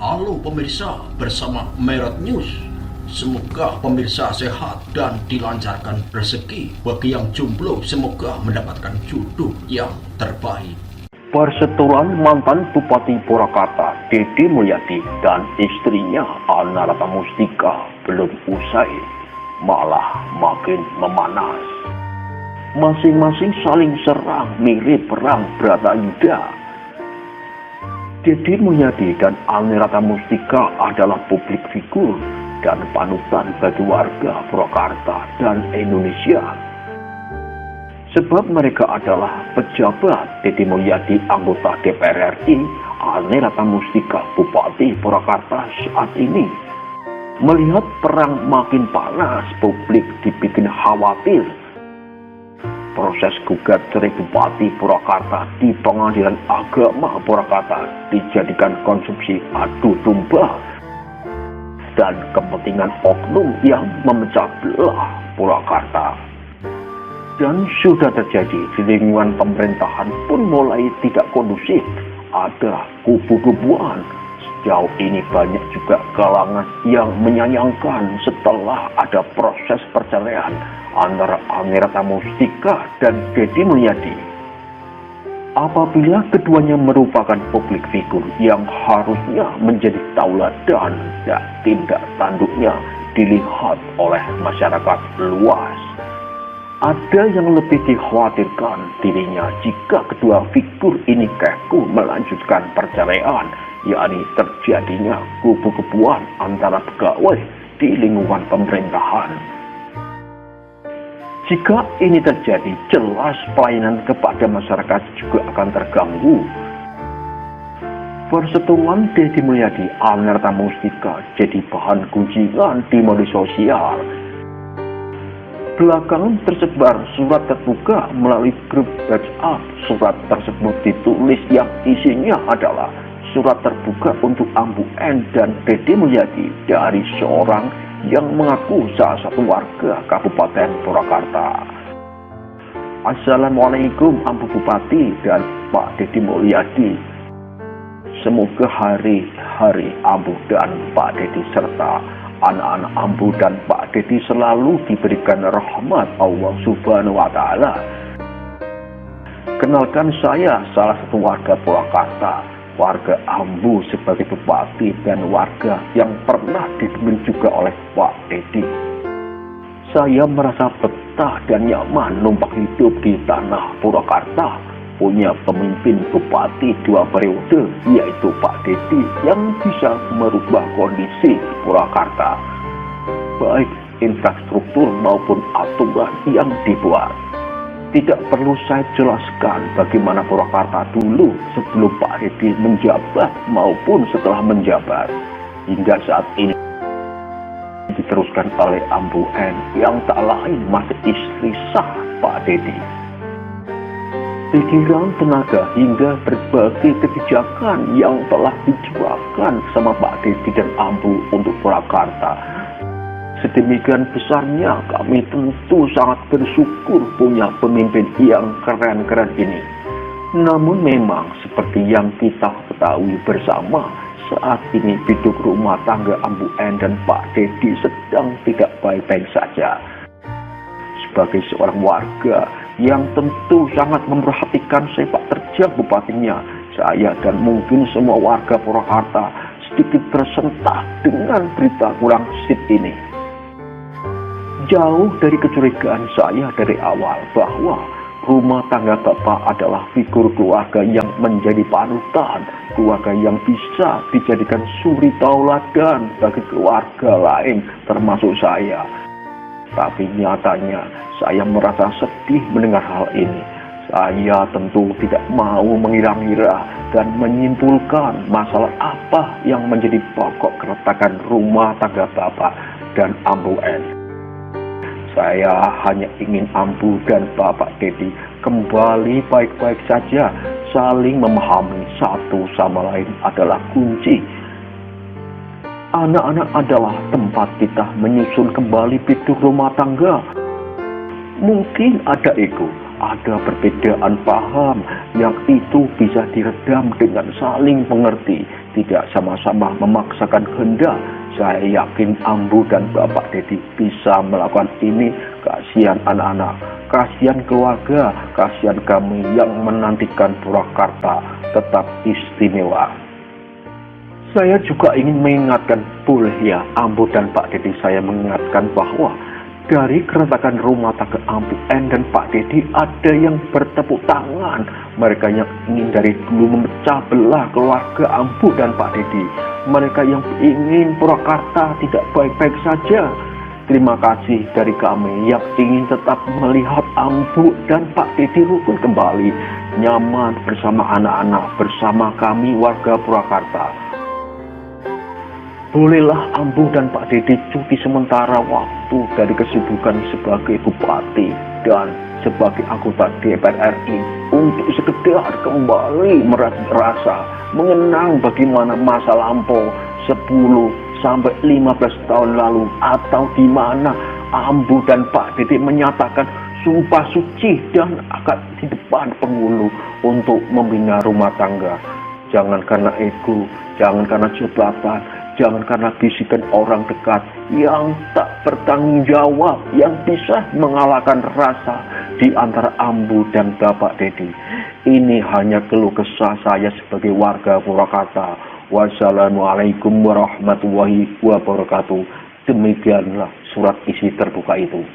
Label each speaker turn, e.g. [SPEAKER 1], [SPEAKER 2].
[SPEAKER 1] Halo pemirsa, bersama Merot News. Semoga pemirsa sehat dan dilancarkan rezeki. Bagi yang jomblo, semoga mendapatkan jodoh yang terbaik.
[SPEAKER 2] Perseteruan mantan Bupati Purwakarta Deddy Mulyadi dan istrinya Ana Ratna Mustika belum usai, malah makin memanas. Masing-masing saling serang mirip perang Bratayuda. Deddy Mulyadi dan Ana Ratna Mustika adalah publik figur dan panutan bagi warga Purwakarta dan Indonesia. Sebab mereka adalah pejabat, Deddy Mulyadi anggota DPR RI, Ana Ratna Mustika Bupati Purwakarta saat ini. Melihat perang makin panas, publik dibikin khawatir. Proses gugat cerai Bupati Purwakarta di Pengadilan Agama Purwakarta dijadikan konsumsi adu domba dan kepentingan oknum yang memecah belah Purwakarta. Dan sudah terjadi di lingkungan pemerintahan pun mulai tidak kondusif. Ada kubu-kubuan. Sejauh ini banyak juga kalangan yang menyayangkan setelah ada proses perceraian antara Ana Ratna Mustika dan Deddy Mulyadi. Apabila keduanya merupakan publik figur yang harusnya menjadi tauladan dan tindak tanduknya dilihat oleh masyarakat luas, ada yang lebih dikhawatirkan dirinya jika kedua figur ini kaku melanjutkan perceraian, yakni terjadinya kubu-kubuan antara pegawai di lingkungan pemerintahan. Jika ini terjadi, jelas pelayanan kepada masyarakat juga akan terganggu. Perseteruan Deddy Mulyadi Ana Ratna Mustika jadi bahan gunjingan di media sosial. Belakangan tersebar surat terbuka melalui grup WhatsApp. Surat tersebut ditulis yang isinya adalah surat terbuka untuk Ambu N dan Deddy Mulyadi dari seorang yang mengaku salah satu warga Kabupaten Purwakarta. Assalamualaikum Ambu Bupati dan Pak Deddy Mulyadi. Semoga hari-hari Ambu dan Pak Deddy serta anak-anak Ambu dan Pak Deddy selalu diberikan rahmat Allah Subhanahu wa Ta'ala. Kenalkan, saya salah satu warga Purwakarta, warga Ambu sebagai bupati dan warga yang pernah dipimpin juga oleh Pak Deddy. Saya merasa betah dan nyaman numpang hidup di tanah Purwakarta, punya pemimpin bupati 2 periode, yaitu Pak Deddy yang bisa merubah kondisi Purwakarta, baik infrastruktur maupun aturan yang dibuat. Tidak perlu saya jelaskan bagaimana Purwakarta dulu sebelum Pak Deddy menjabat maupun setelah menjabat. Hingga saat ini diteruskan oleh Ambu N yang tak lain masih istri sah Pak Deddy. Pikiran, tenaga, hingga berbagai kebijakan yang telah dijualkan sama Pak Deddy dan Ambu untuk Purwakarta. Sedemikian besarnya, kami tentu sangat bersyukur punya pemimpin yang keren-keren ini. Namun memang seperti yang kita ketahui bersama, saat ini hidup rumah tangga Ambu N dan Pak Deddy sedang tidak baik-baik saja. Sebagai seorang warga yang tentu sangat memperhatikan sepak terjang bupatinya, saya dan mungkin semua warga Purwakarta sedikit tersentak dengan berita kurang sip ini. Jauh dari kecurigaan saya dari awal bahwa rumah tangga Bapak adalah figur keluarga yang menjadi panutan, keluarga yang bisa dijadikan suri tauladan bagi keluarga lain termasuk saya. Tapi nyatanya saya merasa sedih mendengar hal ini. Saya tentu tidak mau mengira-ngira dan menyimpulkan masalah apa yang menjadi pokok keretakan rumah tangga Bapak dan Ambu N. Saya hanya ingin Ambu dan Bapak Deddy kembali baik-baik saja. Saling memahami satu sama lain adalah kunci. Anak-anak adalah tempat kita menyusun kembali hidup rumah tangga. Mungkin ada ego, ada perbedaan paham yang itu bisa diredam dengan saling mengerti, tidak sama-sama memaksakan kehendak. Saya yakin Ambu dan Bapak Dedi bisa melakukan ini. Kasihan anak-anak, kasihan keluarga, kasihan kami yang menantikan Purwakarta tetap istimewa. Saya juga ingin mengingatkan, boleh ya Ambu dan Pak Dedi, saya mengingatkan bahwa dari keretakan rumah tangga Ambu N dan Pak Dedi ada yang bertepuk tangan. Mereka yang ingin dari dulu memecah belah keluarga Ambu dan Pak Dedi. Mereka yang ingin Purwakarta tidak baik-baik saja. Terima kasih dari kami yang ingin tetap melihat Ambu dan Pak Dedi rukun kembali, nyaman bersama anak-anak, bersama kami warga Purwakarta. Bolehlah Ambu dan Pak Dedi cuti sementara waktu dari kesibukan sebagai bupati dan sebagai anggota DPR RI untuk sekedar kembali merasa mengenang bagaimana masa lampau 10 sampai 15 tahun lalu, atau di mana Ambu dan Pak Dedi menyatakan sumpah suci dan akan di depan penghulu untuk membina rumah tangga. Jangan karena ego, jangan karena jabatan, jangan karena bisikan orang dekat yang tak bertanggung jawab, yang bisa mengalahkan rasa di antara Ambu dan Bapak Dedi. Ini hanya keluh kesah saya sebagai warga Purwakarta. Wassalamualaikum warahmatullahi wabarakatuh. Demikianlah surat isi terbuka itu.